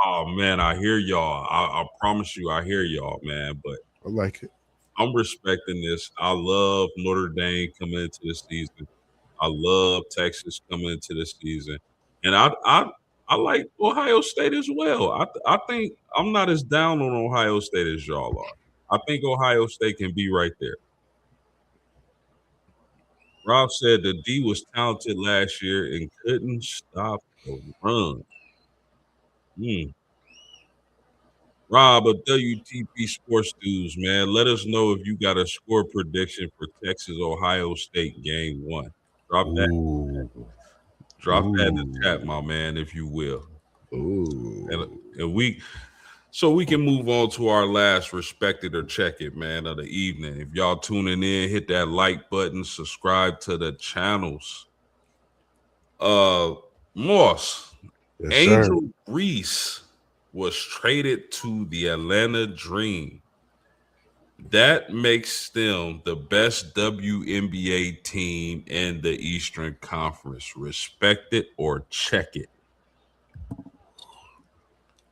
S2: oh man, I hear y'all. I promise you, I hear y'all, man. But
S3: I like it.
S2: I'm respecting this. I love Notre Dame coming into the season. I love Texas coming into the season, and I like Ohio State as well. I think I'm not as down on Ohio State as y'all are. I think Ohio State can be right there. Rob said the D was talented last year and couldn't stop the run. Hmm. Rob of WTP Sports News, man, let us know if you got a score prediction for Texas Ohio State game 1. Drop that.
S3: Ooh.
S2: Drop that in the chat, my man, if you will. And,
S3: Ooh.
S2: and we can move on to our last respect it or check it, man, of the evening. If y'all tuning in, hit that like button, subscribe to the channels. Moss,
S3: Yes, sir.
S2: Angel Reese was traded to the Atlanta Dream. That makes them the best WNBA team in the Eastern Conference. Respect it or check it.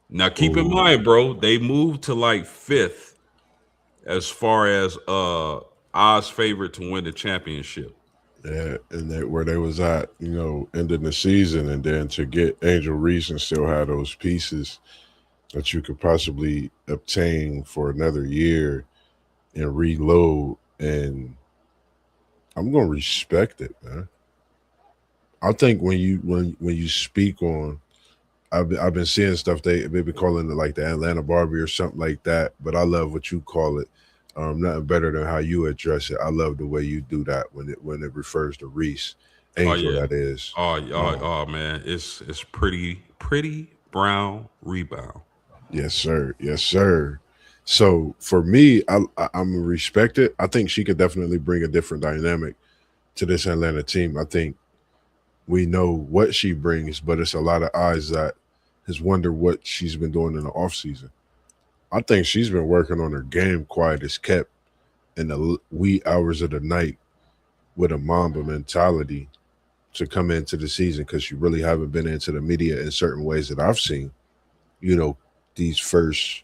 S2: Now keep in mind, bro, they moved to like 5th as far as odds favorite to win the championship.
S3: Yeah, and where they was at, ending the season, and then to get Angel Reese and still have those pieces that you could possibly obtain for another year and reload, and I'm gonna respect it, man. I think when you speak on, I've been seeing stuff they've been calling it like the Atlanta Barbie or something like that, but I love what you call it. Nothing better than how you address it. I love the way you do that when it refers to Reese
S2: Oh
S3: Angel.
S2: yeah.
S3: That is.
S2: Oh man, it's pretty brown rebound.
S3: Yes, sir. Yes, sir. So for me, I'm respected. I think she could definitely bring a different dynamic to this Atlanta team. I think we know what she brings, but it's a lot of eyes that has wondered what she's been doing in the offseason. I think she's been working on her game quiet as kept in the wee hours of the night with a Mamba mentality to come into the season, because she really haven't been into the media in certain ways that I've seen, these first,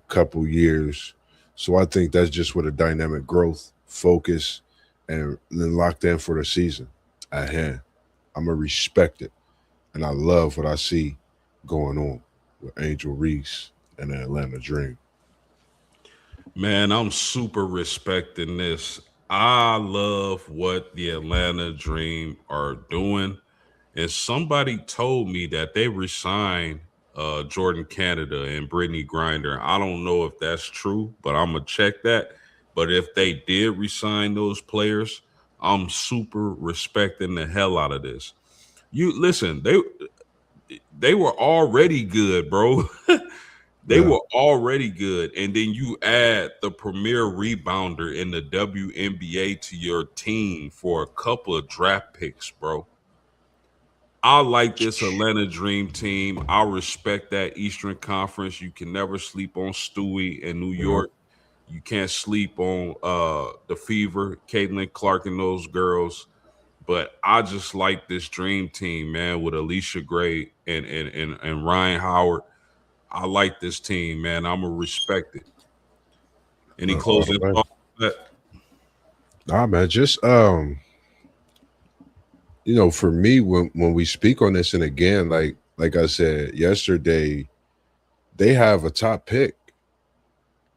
S3: couple years. So I think that's just with a dynamic growth, focus, and then locked in for the season at hand. I'm going to respect it. And I love what I see going on with Angel Reese and the Atlanta Dream.
S2: Man, I'm super respecting this. I love what the Atlanta Dream are doing. And somebody told me that they resigned Jordan Canada and Brittany Grinder. I don't know if that's true, but I'm gonna check that. But if they did resign those players, I'm super respecting the hell out of this. You listen, they were already good, bro. They
S3: Yeah.
S2: were already good. And then you add the premier rebounder in the WNBA to your team for a couple of draft picks, bro. I like this Atlanta Dream Team. I respect that Eastern Conference. You can never sleep on Stewie in New York. You can't sleep on the Fever, Caitlin Clark and those girls. But I just like this Dream Team, man, with Alicia Gray and Ryan Howard. I like this team, man. I'm gonna respect it. Any
S3: All
S2: closing
S3: right.
S2: thoughts? On that?
S3: Nah, man, just for me, when we speak on this, and again, like I said yesterday, they have a top pick.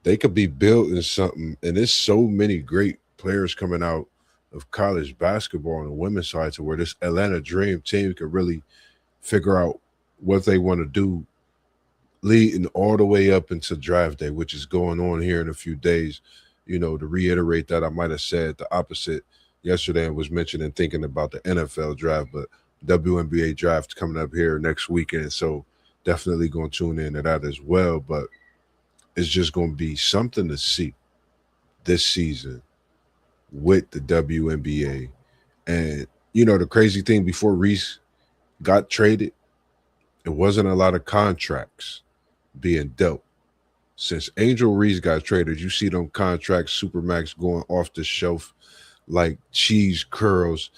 S3: They could be building something, and there's so many great players coming out of college basketball on the women's side to where this Atlanta Dream team could really figure out what they want to do, leading all the way up into draft day, which is going on here in a few days. To reiterate that, I might have said the opposite yesterday and was mentioning thinking about the NFL draft, but WNBA draft coming up here next weekend. So definitely going to tune in to that as well. But it's just going to be something to see this season with the WNBA. And, the crazy thing before Reese got traded, it wasn't a lot of contracts being dealt. Since Angel Reese got traded, you see them contracts, Supermax going off the shelf like cheese curls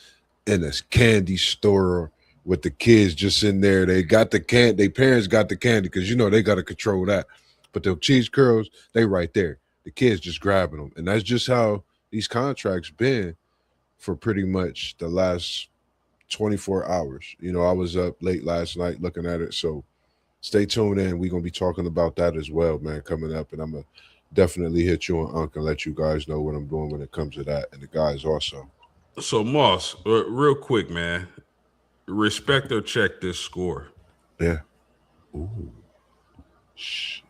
S3: in a candy store with the kids just in there. They got the candy, their parents got the candy because they got to control that. But the cheese curls, they right there. The kids just grabbing them. And that's just how these contracts been for pretty much the last 24 hours. I was up late last night looking at it. So stay tuned in. We're going to be talking about that as well, man, coming up. And I'm going to definitely hit you on Unc and let you guys know what I'm doing when it comes to that. And the guys also.
S2: So Moss, real quick, man, respect or check this score.
S3: Yeah. Ooh. Shit.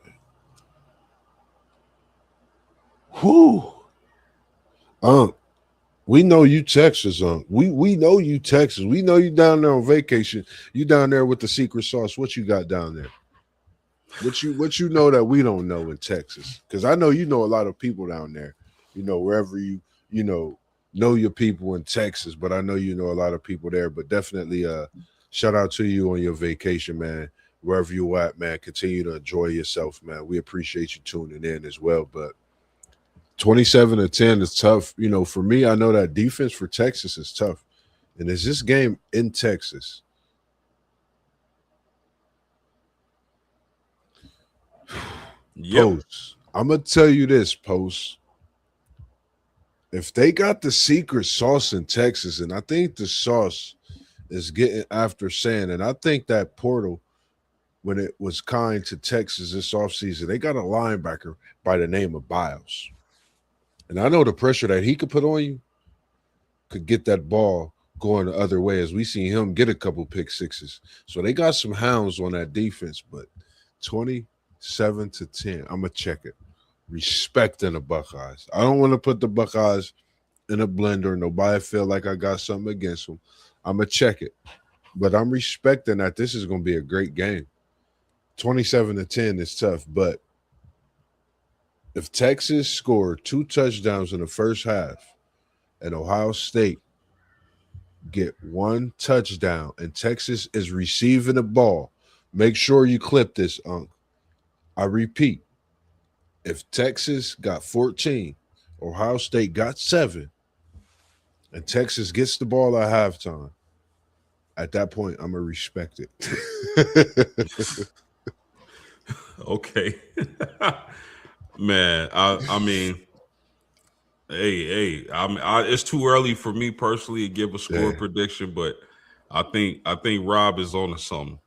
S3: Whew. We know you Texas, We know you Texas. We know you down there on vacation. You down there with the secret sauce. What you got down there? What you know that we don't know in Texas? Because I know you know a lot of people down there. Wherever you know your people in Texas, but I know you know a lot of people there. But definitely shout out to you on your vacation, man. Wherever you at, man. Continue to enjoy yourself, man. We appreciate you tuning in as well. But 27-10 is tough. For me, I know that defense for Texas is tough. And is this game in Texas?
S2: Yep.
S3: Post. I'm going to tell you this, Post. If they got the secret sauce in Texas, and I think the sauce is getting after sand, and I think that portal, when it was kind to Texas this offseason, they got a linebacker by the name of Biles. And I know the pressure that he could put on you could get that ball going the other way, as we seen him get a couple pick sixes. So they got some hounds on that defense, but 27-10, I'm going to check it. Respecting the Buckeyes. I don't want to put the Buckeyes in a blender. Nobody feel like I got something against them. I'm going to check it. But I'm respecting that this is going to be a great game. 27-10 is tough, but if Texas scored 2 touchdowns in the first half and Ohio State get 1 touchdown and Texas is receiving the ball, make sure you clip this, Unc. I repeat, if Texas got 14, Ohio State got 7, and Texas gets the ball at halftime, at that point, I'm going to respect it.
S2: Okay. Man, I mean, hey, it's too early for me personally to give a score prediction, but I think Rob is on to something.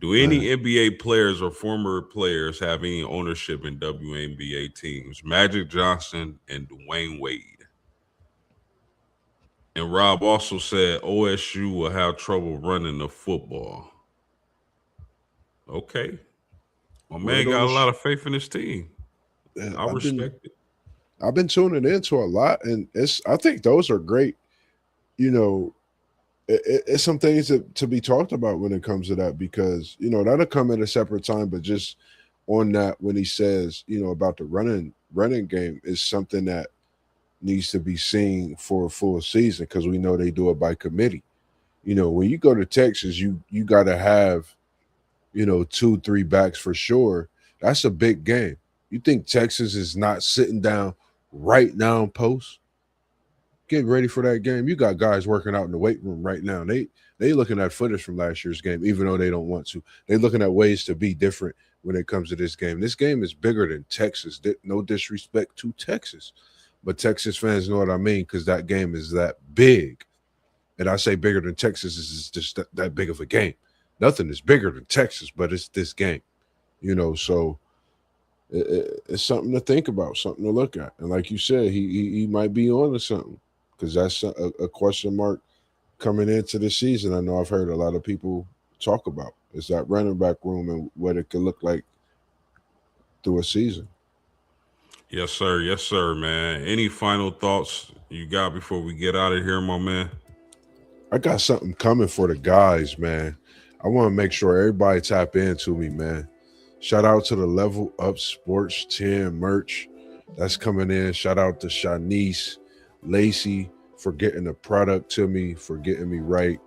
S2: Do any NBA players or former players have any ownership in WNBA teams? Magic Johnson and Dwayne Wade. And Rob also said OSU will have trouble running the football. Okay. My man got a lot of faith in his team. I respect it.
S3: I've been tuning into a lot, and I think those are great. It's some things to be talked about when it comes to that, because that'll come at a separate time. But just on that, when he says about the running game, is something that needs to be seen for a full season, because we know they do it by committee. You know, when you go to Texas, you got to have, 2-3 backs for sure. That's a big game. You think Texas is not sitting down right now in post? Get ready for that game. You got guys working out in the weight room right now. They looking at footage from last year's game, even though they don't want to. They looking at ways to be different when it comes to this game. This game is bigger than Texas. No disrespect to Texas, but Texas fans know what I mean because that game is that big. And I say bigger than Texas is just that big of a game. Nothing is bigger than Texas, but it's this game, So it's something to think about, something to look at. And like you said, he might be on to something because that's a question mark coming into the season. I know I've heard a lot of people talk about is that running back room and what it could look like through a season.
S2: Yes, sir. Yes, sir, man. Any final thoughts you got before we get out of here, my man?
S3: I got something coming for the guys, man. I want to make sure everybody tap into me, man. Shout out to the Level Up Sports 10 merch that's coming in. Shout out to Shanice Lacey for getting the product to me, for getting me right.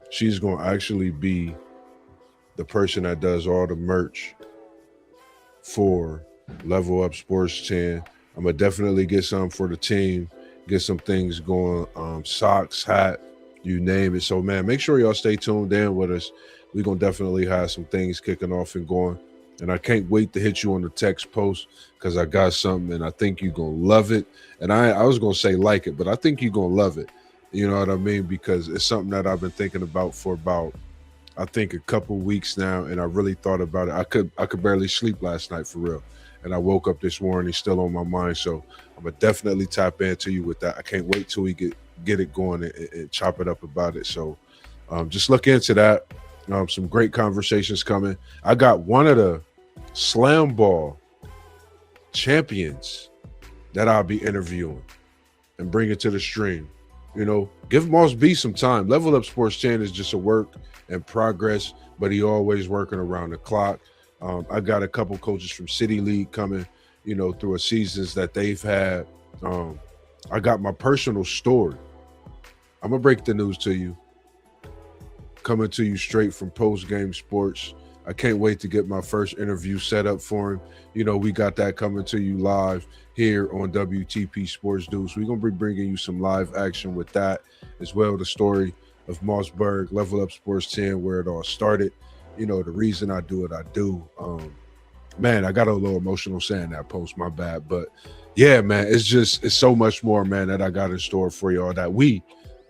S3: She's going to actually be the person that does all the merch for Level Up Sports 10. I'm going to definitely get some for the team, get some things going, socks, hat, you name it. So, man, make sure y'all stay tuned in with us. We're going to definitely have some things kicking off and going. And I can't wait to hit you on the text post because I got something and I think you're going to love it. And I was going to say like it, but I think you're going to love it. You know what I mean? Because it's something that I've been thinking about for about, I think, a couple weeks now. And I really thought about it. I could barely sleep last night for real. And I woke up this morning still on my mind. So I'm going to definitely tap into you with that. I can't wait till we get it going and chop it up about it. So just look into that. Some great conversations coming. I got one of the slam ball champions that I'll be interviewing and bring it to the stream. Give Moss B some time. Level Up Sports 10 is just a work in progress, but he always working around the clock. I got a couple coaches from City League coming, through a seasons that they've had. I got my personal story. I'm going to break the news to you. Coming to you straight from Postgame Sports. I can't wait to get my first interview set up for him. We got that coming to you live here on WTP Sports News. We're going to be bringing you some live action with that as well. The story of Mossberg, Level Up Sports 10, where it all started. The reason I do what I do. Man, I got a little emotional saying that post, my bad. But yeah, man, it's so much more, man, that I got in store for y'all, that we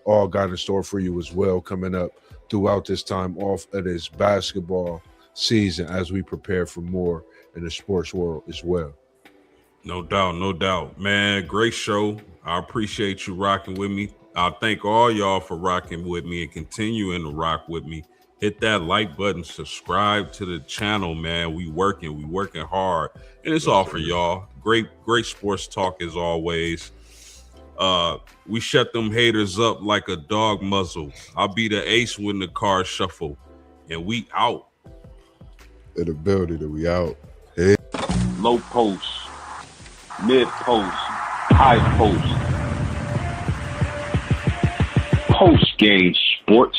S3: all got in store for you as well coming up throughout this time off of this basketball season as we prepare for more in the sports world as well.
S2: No doubt, man. Great show. I appreciate you rocking with me. I thank all y'all for rocking with me and continuing to rock with me. Hit that like button, subscribe to the channel, man. We working hard, and it's all for y'all. Great sports talk as always. We shut them haters up like a dog muzzle. I'll be the ace when the cars shuffle, and we out.
S3: In the building, and we out.
S1: Hey. Low post, mid post, high post. Post game sports.